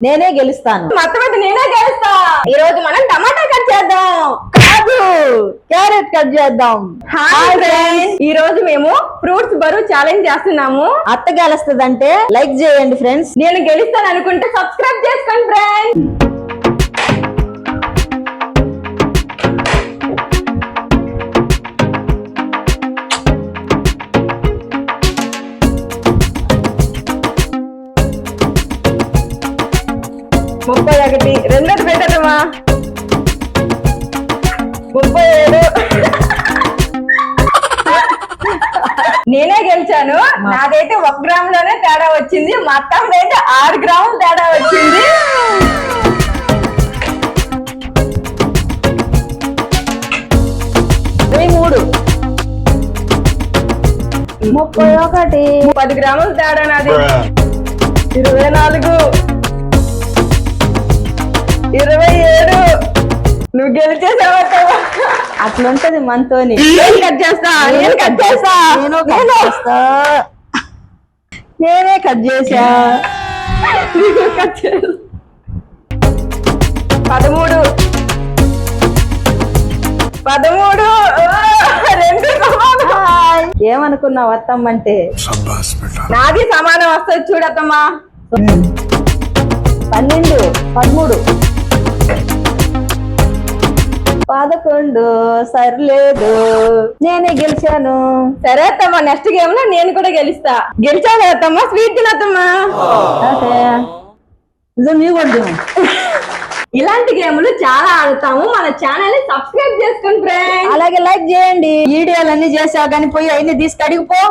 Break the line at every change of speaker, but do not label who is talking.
నేనే గెలుస్తాను.
మొత్తం అయితే నేనే గెలుస్తా. ఈ రోజు మనం టమాటా కట్ చేద్దాం.
కాదు, క్యారెట్ కట్ చేద్దాం.
హాయ్ ఫ్రెండ్స్, ఈ రోజు మేము ఫ్రూట్స్ బరువు ఛాలెంజ్ చేస్తున్నాము.
అత్త గెలుస్తుందంటే లైక్ చేయండి ఫ్రెండ్స్.
నేను గెలుస్తాను అనుకుంటే సబ్స్క్రైబ్ చేసుకోండి ఫ్రెండ్స్. ముప్పై ఒకటి, రెండోది పెట్టదమ్మా. 37. నేనే గెలిచాను. నాదైతే 1 గ్రామ్ లోనే తేడా వచ్చింది. మా అత్తమ్మదైతే 6 గ్రాములు తేడా వచ్చింది.
3, 31,
10 గ్రాములు తేడా నాది. 24, 27. నువ్వు గెలిచేసావు.
అట్లుంటది మనతోని.
నేను కట్ చేస్తా.
నేనే కట్ చేసా.
13, 2 సమానం.
ఏమనుకున్నావు అత్తమ్మంటే?
నాది సమానం వస్తుంది చూడత్తమ్మా.
12, 13, 11. సర్లేదు, నేనే గెలిచాను.
సరే అత్తమ్మా, నెక్స్ట్ గేమ్ లో నేను కూడా గెలుస్తా. గెలిచాను అత్తమ్మా, స్వీట్ తినత్తమ్మా. ఇలాంటి గేములు చాలా ఆడుతాము. మన ఛానల్ ని సబ్స్క్రైబ్ చేసుకోండి ఫ్రెండ్స్.
అలాగే లైక్ చేయండి. వీడియోలన్నీ చేసావు కానీ పోయి అవన్నీ తీసుకు అడిగిపో.